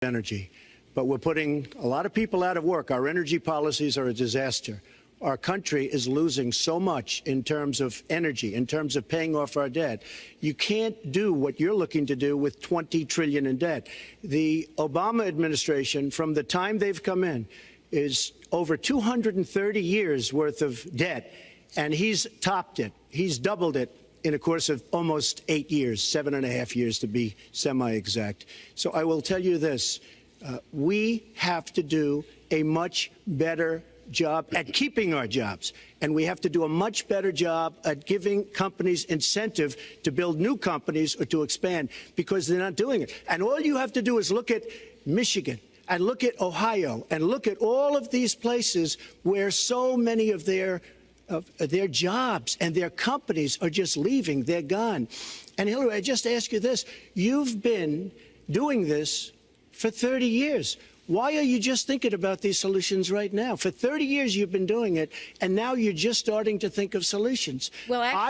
energy, but we're putting a lot of people out of work. Our energy policies are a disaster. Our country is losing so much in terms of energy, in terms of paying off our debt. You can't do what you're looking to do with $20 trillion in debt. The Obama administration, from the time they've come in, is over 230 years worth of debt, and he's topped it. He's doubled it in a course of almost 8 years, 7.5 years to be semi-exact. So I will tell you this, we have to do a much better job at keeping our jobs, and we have to do a much better job at giving companies incentive to build new companies or to expand, because they're not doing it. And all you have to do is look at Michigan and look at Ohio and look at all of these places where so many of their jobs and their companies are just leaving. They're gone. And Hillary, I just ask you this. You've been doing this for 30 years. Why are you just thinking about these solutions right now? For 30 years you've been doing it, and now you're just starting to think of solutions. Well, actually,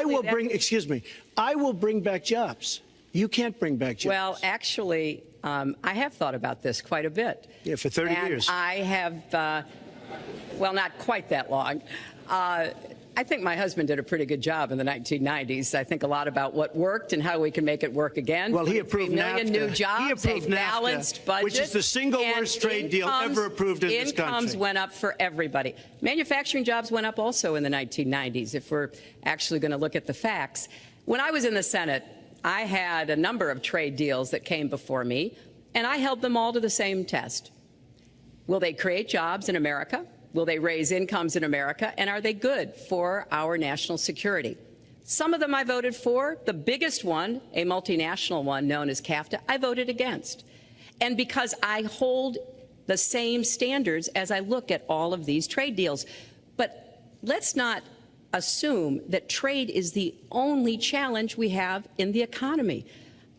I will bring back jobs. You can't bring back jobs. Well, actually, I have thought about this quite a bit. Yeah, for 30 years. I have, well, not quite that long. I think my husband did a pretty good job in the 1990s. I think a lot about what worked and how we can make it work again. Well, he approved 3 million NAFTA. New jobs, he approved a balanced budget, which is the single worst trade deal ever approved in this country. Incomes went up for everybody. Manufacturing jobs went up also in the 1990s, if we're actually going to look at the facts. When I was in the Senate, I had a number of trade deals that came before me, and I held them all to the same test. Will they create jobs in America? Will they raise incomes in America? And are they good for our national security? Some of them I voted for. The biggest one, a multinational one known as CAFTA, I voted against. And because I hold the same standards as I look at all of these trade deals. But let's not assume that trade is the only challenge we have in the economy.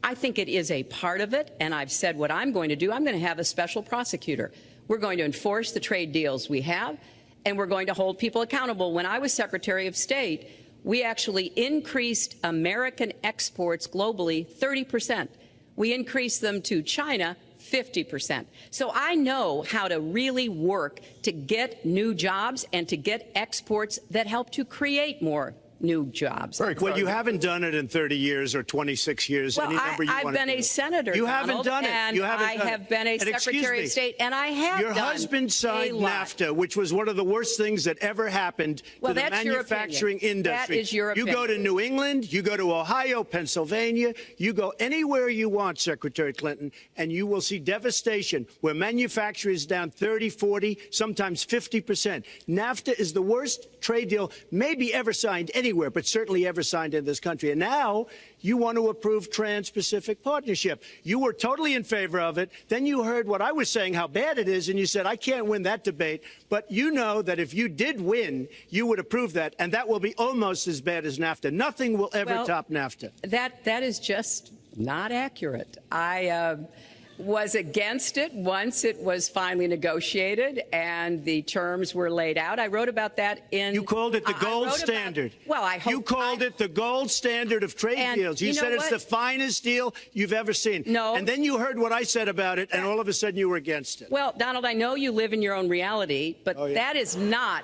I think it is a part of it, and I've said what I'm going to do. I'm going to have a special prosecutor. We're going to enforce the trade deals we have, and we're going to hold people accountable. When I was Secretary of State, we actually increased American exports globally 30%. We increased them to China 50%. So I know how to really work to get new jobs and to get exports that help to create more new jobs. Well, you haven't done it in 30 years or 26 years. Well, any number you I've want to been do. a senator, You Donald, haven't done it. And you haven't I done have it. been a And Secretary of State, and I have Your done husband signed NAFTA, which was one of the worst things that ever happened to the manufacturing industry. That is your opinion. You go to New England, you go to Ohio, Pennsylvania, you go anywhere you want, Secretary Clinton, and you will see devastation where manufacturing is down 30, 40, sometimes 50%. NAFTA is the worst trade deal maybe ever signed anywhere, but certainly ever signed in this country. And now you want to approve Trans-Pacific Partnership. You were totally in favor of it. Then you heard what I was saying, how bad it is, and you said, I can't win that debate. But you know that if you did win, you would approve that, and that will be almost as bad as NAFTA. Nothing will ever top NAFTA. That is just not accurate. I was against it once it was finally negotiated and the terms were laid out. I wrote about that in... You called it the gold standard. Well, I hope... You called it the gold standard of trade deals. You said it's the finest deal you've ever seen. No. And then you heard what I said about it, and all of a sudden you were against it. Well, Donald, I know you live in your own reality, but that is not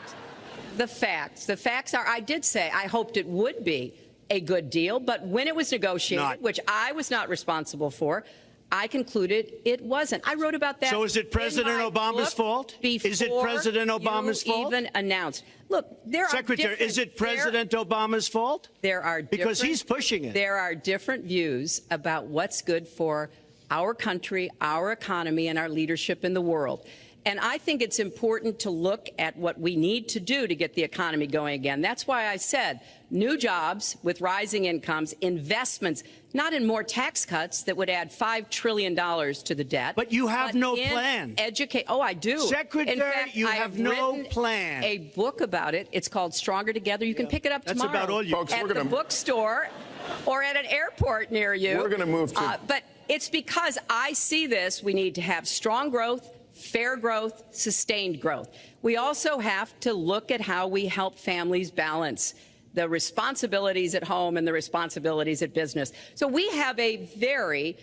the facts. The facts are, I did say I hoped it would be a good deal, but when it was negotiated, which I was not responsible for, I concluded it wasn't. I wrote about that. So is it President Obama's fault? Is it President Obama's fault? Even announced. Look, there Secretary, is it President Obama's fault? There are because he's pushing it. There are different views about what's good for our country, our economy, and our leadership in the world. And I think it's important to look at what we need to do to get the economy going again. That's why I said new jobs with rising incomes, investments, not in more tax cuts that would add $5 trillion to the debt. But you have no plan. Oh, I do. Secretary, in fact, you have no plan. A book about it. It's called Stronger Together. You can pick it up tomorrow. That's about all you folks, at the bookstore or at an airport near you. We're going to move to... but it's because I see this. We need to have strong growth, fair growth, sustained growth. We also have to look at how we help families balance the responsibilities at home and the responsibilities at business. So we have a very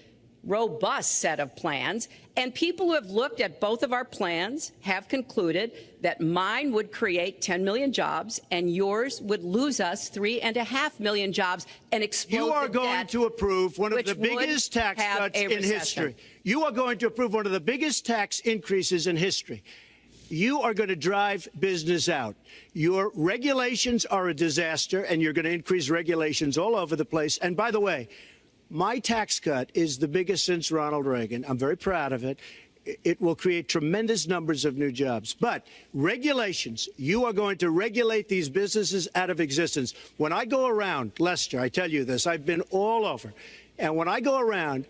robust set of plans, and people who have looked at both of our plans have concluded that mine would create 10 million jobs and yours would lose us 3.5 million jobs and explode You are the going debt, to approve one of which the biggest would tax have cuts a in recession. history. You are going to approve one of the biggest tax increases in history. You are going to drive business out. Your regulations are a disaster, and you're going to increase regulations all over the place. And by the way, my tax cut is the biggest since Ronald Reagan. I'm very proud of it. It will create tremendous numbers of new jobs. But regulations, you are going to regulate these businesses out of existence. When I go around, Lester, I tell you this, I've been all over. And when I go around,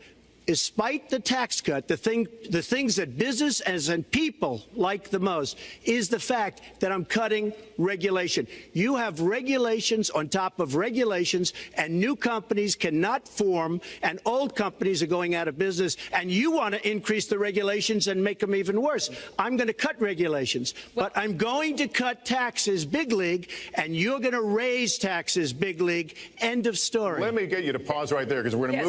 despite the tax cut, the things that business and people like the most is the fact that I'm cutting regulation. You have regulations on top of regulations, and new companies cannot form, and old companies are going out of business, and you want to increase the regulations and make them even worse. I'm going to cut regulations, but I'm going to cut taxes big league, and you're going to raise taxes big league. End of story. Let me get you to pause right there, because we're going to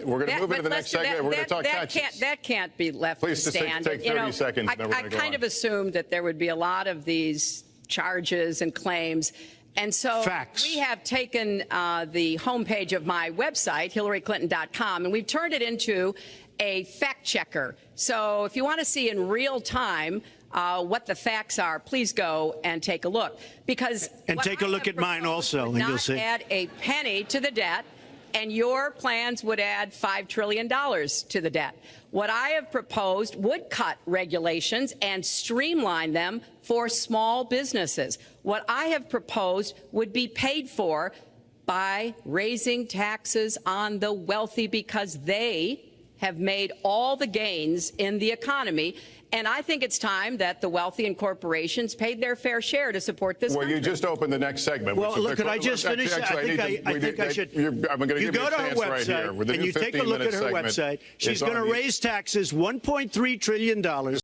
move into the next segment. We're going to talk taxes. That can't be left Please to stand. take 30 seconds, then we're I going to go kind on. of assumed that there would be a lot of these charges and claims. And so Facts. we have taken the homepage of my website, HillaryClinton.com, and we've turned it into a fact checker. So if you want to see in real time what the facts are, please go and take a look. And take a look at mine also, and you'll see. Add a penny to the debt, and your plans would add $5 trillion to the debt. What I have proposed would cut regulations and streamline them for small businesses. What I have proposed would be paid for by raising taxes on the wealthy, because they have made all the gains in the economy. And I think it's time that the wealthy and corporations paid their fair share to support this country. Well, you just opened the next segment. Well, look, could I just finish? Actually, I think I should. I'm going to You give you go a to her chance right here. website, With the and new you take a look at her 15-minute segment, website. She's it's on going to you. raise taxes $1.3 trillion.